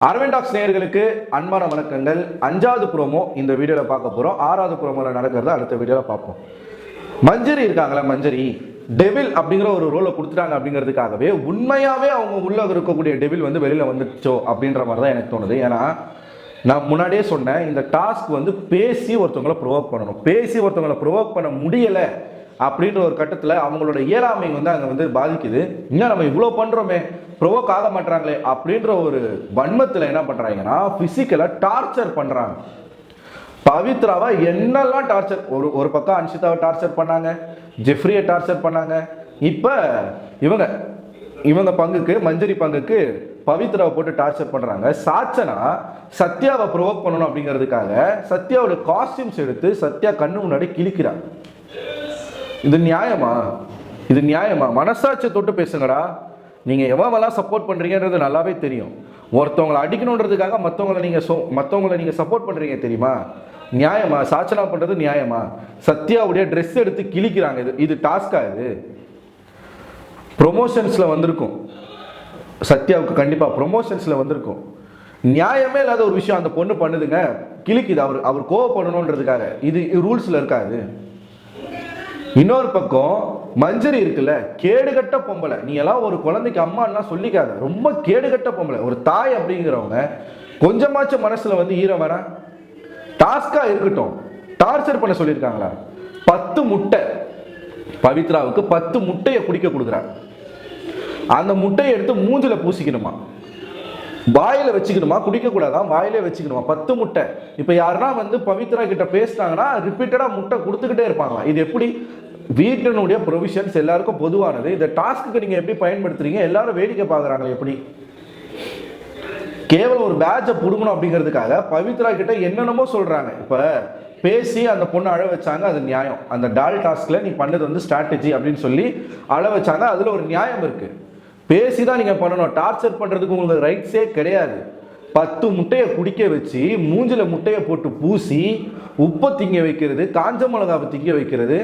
Aravind tax நேயர்களுக்கு அன்பான வணக்கங்கள். 5வது ப்ரோமோ இந்த வீடியோவில் பார்க்க போகிறோம். 6வது ப்ரோமோவில் நடக்கிறத அடுத்த வீடியோவில் பார்ப்போம். மஞ்சரி இருக்காங்களா, மஞ்சரி டெவில் அப்படிங்கிற ஒரு ரோலை கொடுத்துட்டாங்க அப்படிங்கிறதுக்காகவே உண்மையாகவே அவங்க உள்ள இருக்கக்கூடிய டெவில் வந்து வெளியில் வந்துச்சோ அப்படின்ற மாதிரி தான் எனக்கு தோணுது. ஏன்னா நான் முன்னாடியே சொன்னேன், இந்த டாஸ்க் வந்து பேசி ஒருத்தவங்களை ப்ரொவோக் பண்ணணும். பேசி ஒருத்தவங்களை ப்ரொவோக் பண்ண முடியலை அப்படின்ற ஒரு கட்டத்தில் அவங்களோட இயலாமை வந்து அங்கே வந்து பாதிக்குது. இன்னும் நம்ம இவ்வளோ பண்ணுறோமே, ப்ரொவோக் ஆக மாட்டாங்களே அப்படின்ற ஒரு வன்மத்தில் என்ன பண்ணுறாங்கன்னா ஃபிசிக்கலாக டார்ச்சர் பண்ணுறாங்க. பவித்ராவை என்னெல்லாம் டார்ச்சர், ஒரு பக்கம் அன்ஷிதாவை டார்ச்சர் பண்ணாங்க, ஜெஃப்ரியை டார்ச்சர் பண்ணாங்க. இப்போ இவங்க பங்குக்கு, மஞ்சரி பங்குக்கு பவித்ராவை போட்டு டார்ச்சர் பண்ணுறாங்க. சாச்சனா சத்யாவை ப்ரொவோக் பண்ணணும் அப்படிங்கிறதுக்காக சத்யாவோட காஸ்டியூம்ஸ் எடுத்து சத்யா கண்ணு முன்னாடி கிழிக்கிறாங்க. இது நியாயமா? இது நியாயமா? மனசாட்சியை தொட்டு பேசுங்கடா. நீங்கள் எவ்வளோலாம் சப்போர்ட் பண்ணுறீங்கன்றது நல்லாவே தெரியும். ஒருத்தவங்களை அடிக்கணுன்றதுக்காக மற்றவங்களை நீங்கள் சப்போர்ட் பண்ணுறீங்க தெரியுமா? நியாயமா? சாச்சனா பண்ணுறது நியாயமா? சத்யாவுடைய ட்ரெஸ் எடுத்து கிழிக்கிறாங்க. இது டாஸ்கா? இது ப்ரொமோஷன்ஸில் வந்திருக்கும். சத்யாவுக்கு கண்டிப்பாக ப்ரொமோஷன்ஸில் வந்திருக்கும். நியாயமே இல்லாத ஒரு விஷயம் அந்த பொண்ணு பண்ணுதுங்க, கிழிக்குது. அவர் கோவப்படணுன்றதுக்காக. இது ரூல்ஸில் இருக்காது. இன்னொரு பக்கம் மஞ்சரி இருக்குல்ல, கேடுகட்ட பொம்பளை. நீ எல்லாம் ஒரு குழந்தைக்கு அம்மான்னா சொல்லிக்காத, ரொம்ப கேடுகட்ட பொம்பளை. ஒரு தாய் அப்படிங்கிறவங்க கொஞ்சமாச்சும் மனசுல வந்து ஈரம் வர. டாஸ்கா இருக்கட்டும், டார்ச்சர் பண்ண சொல்லியிருக்காங்களா? 10 முட்டை பவித்ராவுக்கு 10 முட்டையை குடிக்க கொடுக்குறாங்க. அந்த முட்டையை எடுத்து மூஞ்சில பூசிக்கணுமா, வாயில வச்சுக்கணுமா? குடிக்க கூடாதான், வாயிலே வச்சுக்கணுமா? 10 முட்டை. இப்ப யாருன்னா வந்து பவித்ரா கிட்ட பேசினாங்கன்னா ரிப்பீட்டடா முட்டை கொடுத்துக்கிட்டே இருப்பாங்களா? இது எப்படி? வீட்டினுடைய ப்ரொவிஷன்ஸ் எல்லாருக்கும் பொதுவானது. இந்த டாஸ்க்கு நீங்க எப்படி பயன்படுத்துறீங்க? எல்லாரும் வேடிக்கை பார்க்குறாங்க. எப்படி கேவலம் ஒரு பேட்சை புடுங்கணும் அப்படிங்கிறதுக்காக பவித்ரா கிட்ட என்னென்னமோ சொல்றாங்க. இப்ப பேசி அந்த பொண்ணு அழ வச்சாங்க, அது நியாயம். அந்த டால் டாஸ்க்ல நீ பண்ணது வந்து ஸ்ட்ராட்டஜி அப்படின்னு சொல்லி அழ வச்சாங்க, அதுல ஒரு நியாயம் இருக்கு. பேசி தான் நீங்க பண்ணணும். டார்ச்சர் பண்றதுக்கு உங்களுக்கு ரைட்ஸே கிடையாது. 10 முட்டையை குடிக்க வச்சு மூஞ்சில முட்டையை போட்டு பூசி உப்பை திங்க வைக்கிறது, காஞ்ச மிளகாவை திங்க வைக்கிறது,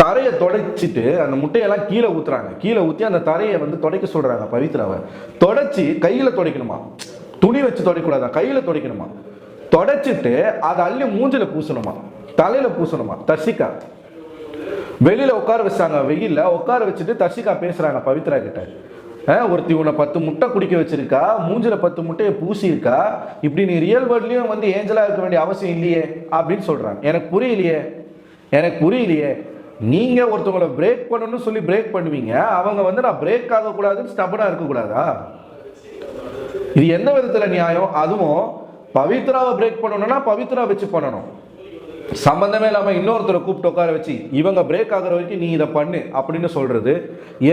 தரையை தொடச்சிட்டு அந்த முட்டையெல்லாம் கீழே ஊத்துறாங்க. கீழே ஊற்றி அந்த தரையை வந்து துடைக்க சொல்றாங்க பவித்ராவை. தொடச்சி கையில துடைக்கணுமா? துணி வச்சு துடைக்கூடாதா, கையில துடைக்கணுமா? தொடச்சிட்டு அதை அள்ளி மூஞ்சில பூசணுமா, தலையில பூசணுமா? தர்ஷிகா வெளியில உட்கார வச்சாங்க, வெயில்ல உட்கார வச்சுட்டு தர்ஷிகா பேசுறாங்க பவித்ரா கிட்ட. ஒருத்தி உன்னை 10 முட்டை குடிக்க வச்சிருக்கா, மூஞ்சில 10 முட்டையை பூசி இருக்கா, இப்படி நீ ரியல் வேர்ல்ட்லயும் வந்து ஏஞ்சலா இருக்க வேண்டிய அவசியம் இல்லையே அப்படின்னு சொல்றாங்க. எனக்கு புரியலையே. நீங்க ஒருத்தவங்களை பிரேக் பண்ணணும்னு சொல்லி பிரேக் பண்ணுவீங்க, அவங்க வந்து நான் பிரேக் ஆக கூடாதுன்னு ஸ்டபனா இருக்க கூடாதா? இது எந்த விதத்துல நியாயம்? அதுவும் பவித்ராவை பிரேக் பண்ணணும்னா பவித்ரா வச்சு பண்ணணும். சம்பந்தமே இல்லாம இன்னொருத்தரை கூப்பிட்டு உட்கார வச்சு இவங்க பிரேக் ஆகிற வரைக்கும் நீ இதை பண்ணு அப்படின்னு சொல்றது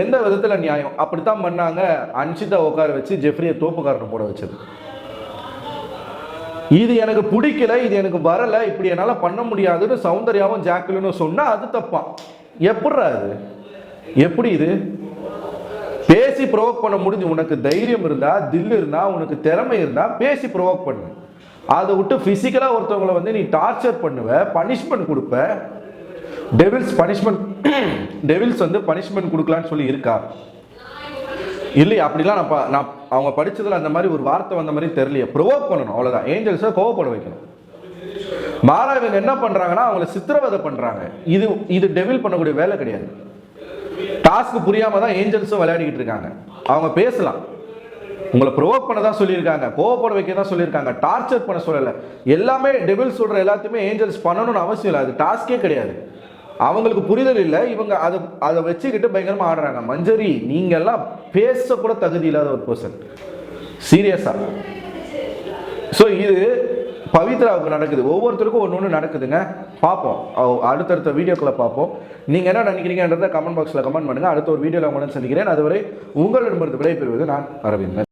எந்த விதத்துல நியாயம்? அப்படித்தான் பண்ணாங்க அன்ஷிதா உட்கார வச்சு ஜெஃப்ரியை தோப்புக்காரனை போட வச்சது. இது எனக்கு பிடிக்கல, இது எனக்கு வரல, இப்படி என்னால பண்ண முடியாதுன்னு சௌந்தர்யாவும் ஜாக்குலினும் சொன்னா அது தப்பா? எப்படிரா இது? எப்படி இது? பேசி ப்ரொவோக் பண்ண முடிஞ்சு, உனக்கு தைரியம் இருந்தா, தில் இருந்தா, உனக்கு திறமை இருந்தா பேசி ப்ரொவோக் பண்ணு. அதை விட்டு பிசிக்கலா ஒருத்தவங்களை வந்து நீ டார்ச்சர் பண்ணுவ, பனிஷ்மெண்ட் கொடுப்ப. டெவில்ஸ் வந்து பனிஷ்மெண்ட் கொடுக்கலான்னு சொல்லி இருக்கா? இல்லை, அப்படிலாம் நான் அவங்க படிச்சதுல அந்த மாதிரி ஒரு வார்த்தை வந்த மாதிரி தெரியலையே. ப்ரொவோக் பண்ணணும், அவ்வளவுதான். ஏஞ்சல்ஸை கோவப்பட வைக்கணும். மாறா இவங்க என்ன பண்றாங்கன்னா அவங்களை சித்திரவதை பண்றாங்க. இது டெவில் பண்ணக்கூடிய வேலை கிடையாது. டாஸ்க் புரியாம தான் ஏஞ்சல்ஸும் விளையாடிக்கிட்டு இருக்காங்க. அவங்க பேசலாம், உங்களை ப்ரொவோக் பண்ண தான் சொல்லியிருக்காங்க, கோவப்பட வைக்க தான் சொல்லியிருக்காங்க, டார்ச்சர் பண்ண சொல்லலை. எல்லாமே டெவில் சொல்ற எல்லாத்தையுமே ஏஞ்சல்ஸ் பண்ணணும்னு அவசியம் இல்லை. அது டாஸ்கே கிடையாது. அவங்களுக்கு புரிதல் இல்லை. இவங்க அதை வச்சுக்கிட்டு பயங்கரமா ஆடுறாங்க. மஞ்சரி நீங்க எல்லாம் பேச கூட தகுதி இல்லாத ஒரு பர்சன், சீரியஸா. ஸோ இது பவித்ராவுக்கு நடக்குது. ஒவ்வொருத்தருக்கும் ஒன்று நடக்குதுங்க. பார்ப்போம், அடுத்தடுத்த வீடியோக்களை பார்ப்போம். நீங்கள் என்ன நினைக்கிறீங்கன்றதை கமெண்ட் பாக்ஸில் கமெண்ட் பண்ணுங்கள். அடுத்த ஒரு வீடியோவில் உங்களுடன் சந்திக்கிறேன். அதுவரை உங்களிடமிருந்து விடைபெறுவது நான் அரவிந்த்.